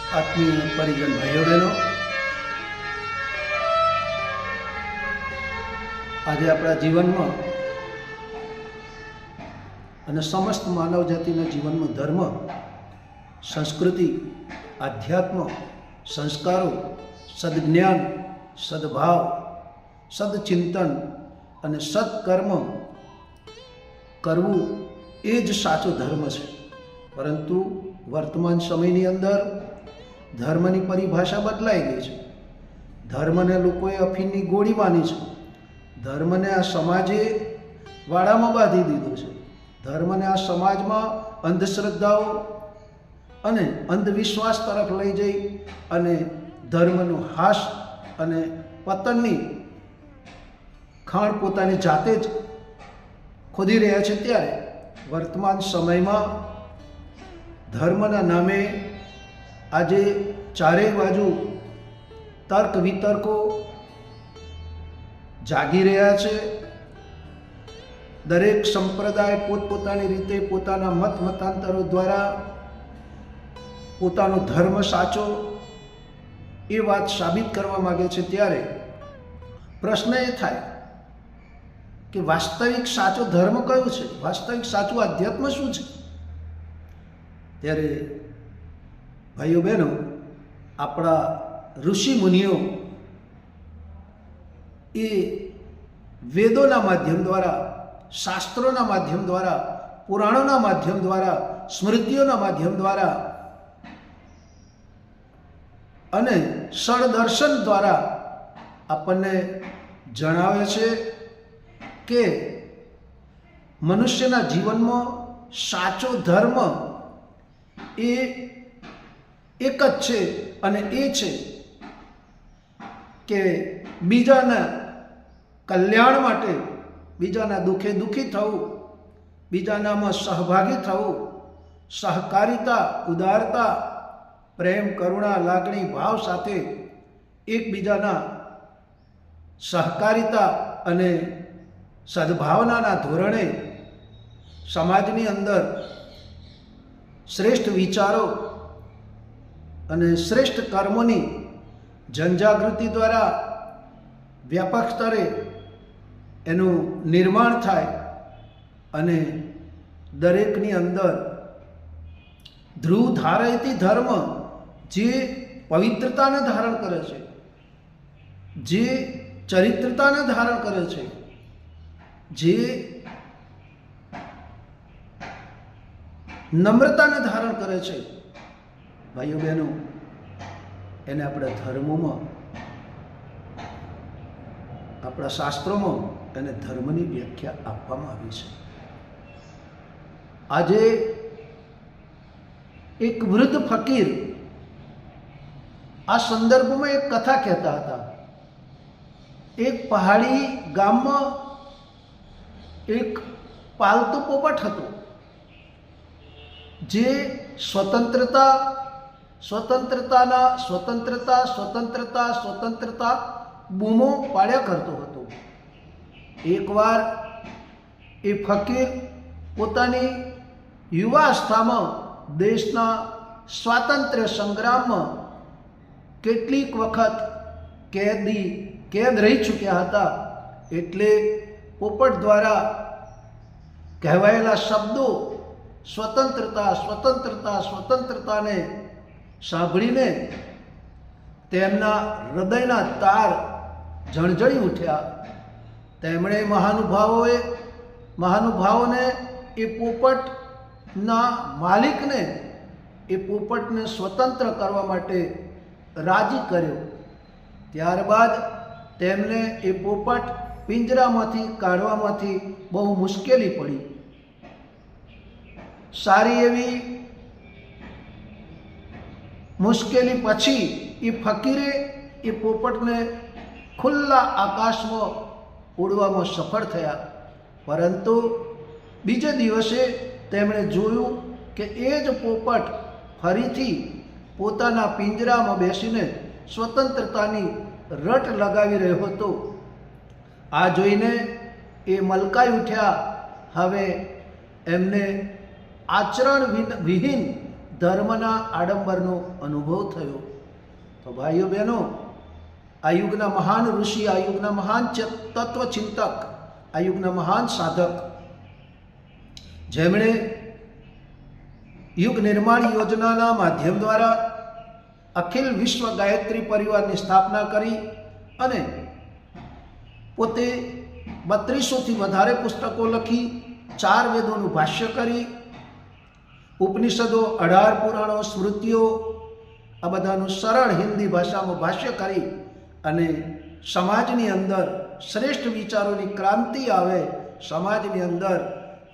આત્મીય પરિજન ભાઈઓ બહેનો, આજે આપણા જીવનમાં અને સમસ્ત માનવ જાતિના જીવનમાં ધર્મ, સંસ્કૃતિ, આધ્યાત્મ, સંસ્કારો, સદજ્ઞાન, સદભાવ, સદચિંતન અને સત્કર્મ કરવું એ જ સાચો ધર્મ છે. પરંતુ વર્તમાન સમયની અંદર ધર્મની પરિભાષા બદલાઈ ગઈ છે. ધર્મને લોકોએ અફીણની ગોળી માની છે. ધર્મને આ સમાજે વાડામાં બાંધી દીધો છે. ધર્મને આ સમાજમાં અંધશ્રદ્ધાઓ અને અંધવિશ્વાસ તરફ લઈ જઈ અને ધર્મનો હાસ અને પતનની ખાણ પોતાની જાતે જ ખોદી રહ્યા છે. ત્યારે વર્તમાન સમયમાં ધર્મના નામે આજે ચારેય બાજુ તર્ક વિતર્કો જાગી રહ્યા છે. દરેક સંપ્રદાય પોતપોતાની રીતે પોતાના મત મતાંતરો દ્વારા પોતાનો ધર્મ સાચો એ વાત સાબિત કરવા માગે છે. ત્યારે પ્રશ્ન એ થાય કે વાસ્તવિક સાચો ધર્મ કયો છે? વાસ્તવિક સાચું આધ્યાત્મ શું છે? ત્યારે ભાઈઓ બહેનો, આપણા ઋષિ મુનિઓ એ વેદોના માધ્યમ દ્વારા, શાસ્ત્રોના માધ્યમ દ્વારા, પુરાણોના માધ્યમ દ્વારા, સ્મૃતિઓના માધ્યમ દ્વારા અને સળદર્શન દ્વારા આપણને જણાવે છે કે મનુષ્યના જીવનમાં સાચો ધર્મ એ એક જ છે અને એ છે કે બીજાના કલ્યાણ માટે, બીજાના દુઃખે દુઃખી થવું, બીજાનામાં સહભાગી થવું, સહકારિતા, ઉદારતા, પ્રેમ, કરુણા, લાગણી, ભાવ સાથે એકબીજાના સહકારિતા અને સદભાવનાના ધોરણે સમાજની અંદર શ્રેષ્ઠ વિચારો અને શ્રેષ્ઠ કર્મોની જનજાગૃતિ દ્વારા વ્યાપક સ્તરે એનું નિર્માણ થાય અને દરેકની અંદર ધ્રુવ ધારયતિ ધર્મ, જે પવિત્રતાને ધારણ કરે છે, જે ચરિત્રતાને ધારણ કરે છે, જે નમ્રતાને ધારણ કરે છે, ભાઈઓ બહેનો, એને આપણા ધર્મોમાં, આપણા શાસ્ત્રોમાં એને ધર્મની વ્યાખ્યા આપવામાં આવી છે. આજે એક વૃદ્ધ ફકીર આ સંદર્ભમાં એક કથા કહેતા હતા. એક પહાડી ગામમાં એક પાલતુ પોપટ હતો, જે સ્વતંત્રતા બૂમો પાડ્યા કરતો હતો. એકવાર એ ફકીર પોતાની યુવાવસ્થામાં દેશના સ્વાતંત્ર્ય સંગ્રામમાં કેટલીક વખત કેદ રહી ચૂક્યા હતા. એટલે પોપટ દ્વારા કહેવાયેલા શબ્દો સ્વતંત્રતાને સાંભળીને તેમના હૃદયના તાર ઝણઝણી ઉઠ્યા. તેમણે મહાનુભાવોને એ પોપટના માલિકને એ પોપટને સ્વતંત્ર કરવા માટે રાજી કર્યો. ત્યારબાદ તેમને એ પોપટ પિંજરામાંથી કાઢવામાંથી બહુ મુશ્કેલી પડી. સારી એવી મુશ્કેલી પછી એ ફકીરે એ પોપટને ખુલ્લા આકાશમાં ઉડવામાં સફળ થયા. પરંતુ બીજે દિવસે તેમણે જોયું કે એ જ પોપટ ફરીથી પોતાના પિંજરામાં બેસીને સ્વતંત્રતાની રટ લગાવી રહ્યો હતો. આ જોઈને એ મલકાઈ ઉઠ્યા. હવે એમને આચરણ વિહીન ધર્મના આડંબરનો અનુભવ થયો. તો ભાઈઓ બહેનો, આ યુગના મહાન ઋષિ, આ યુગના મહાન તત્વચિંતક, આ યુગના મહાન સાધક, જેમણે યુગ નિર્માણ યોજનાના માધ્યમ દ્વારા અખિલ વિશ્વ ગાયત્રી પરિવારની સ્થાપના કરી અને પોતે 3200થી વધારે પુસ્તકો લખી, 4 વેદોનું ભાષ્ય કરી, ઉપનિષદો, 18 પુરાણો, સ્મૃતિઓ, આ બધાનું સરળ હિન્દી ભાષામાં ભાષ્ય કરી અને સમાજની અંદર શ્રેષ્ઠ વિચારોની ક્રાંતિ આવે, સમાજની અંદર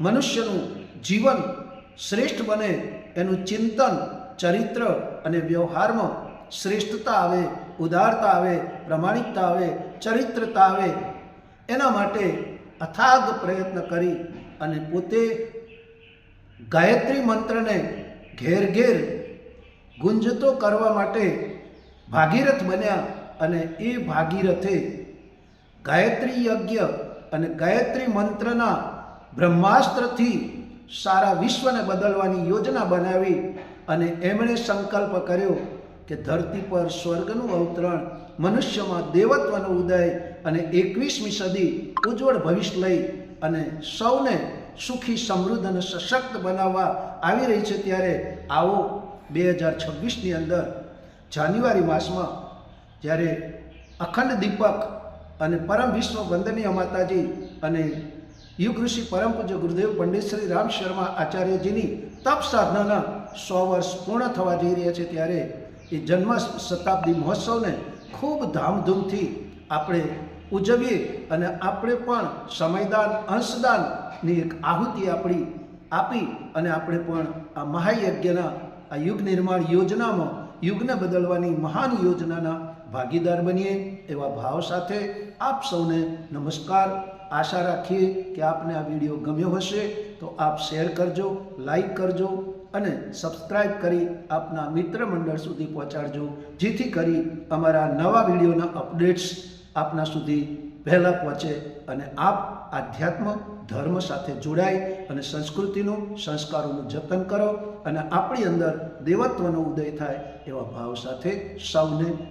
મનુષ્યનું જીવન શ્રેષ્ઠ બને, એનું ચિંતન, ચરિત્ર અને વ્યવહારમાં શ્રેષ્ઠતા આવે, ઉદારતા આવે, પ્રામાણિકતા આવે, ચરિત્રતા આવે, એના માટે અથાગ પ્રયત્ન કરી અને પોતે ગાયત્રી મંત્રને ઘેર ઘેર ગુંજતો કરવા માટે ભાગીરથ બન્યા અને એ ભાગીરથે ગાયત્રી યજ્ઞ અને ગાયત્રી મંત્રના બ્રહ્માસ્ત્રથી સારા વિશ્વને બદલવાની યોજના બનાવી અને એમણે સંકલ્પ કર્યો કે ધરતી પર સ્વર્ગનું અવતરણ, મનુષ્યમાં દેવત્વનો ઉદય અને 21મી સદી ઉજ્જવળ ભવિષ્ય લઈ અને સૌને સુખી, સમૃદ્ધ અને સશક્ત બનાવવા આવી રહી છે. ત્યારે આવો 2026ની અંદર જાન્યુઆરી માસમાં જ્યારે અખંડ દીપક અને પરમ વિશ્વ વંદનીય માતાજી અને યુગ ઋષિ પરમ પૂજ્ય ગુરુદેવ પંડિત શ્રી રામ શર્મા આચાર્યજીની તપ સાધનાના 100 વર્ષ પૂર્ણ થવા જઈ રહ્યા છે, ત્યારે એ જન્મ શતાબ્દી મહોત્સવને ખૂબ ધામધૂમથી આપણે ઉજવીએ અને આપણે પણ સમયદાન, અંશદાનની એક આહુતિ આપણી આપી અને આપણે પણ આ મહાયજ્ઞના, આ યુગ નિર્માણ યોજનામાં, યુગને બદલવાની મહાન યોજનાના ભાગીદાર બનીએ એવા ભાવ સાથે આપ સૌને નમસ્કાર. આશા રાખીએ કે આપને આ વિડીયો ગમ્યો હશે તો આપ શેર કરજો, લાઈક કરજો અને સબસ્ક્રાઈબ કરી આપના મિત્ર મંડળ સુધી પહોંચાડજો, જેથી કરી અમારા નવા વિડીયોના અપડેટ્સ આપના સુધી પહેલાં પહોંચે અને આપ આધ્યાત્મ ધર્મ સાથે જોડાય અને સંસ્કૃતિનું, સંસ્કારોનું જતન કરો અને આપણી અંદર દેવત્વનો ઉદય થાય એવા ભાવ સાથે સૌને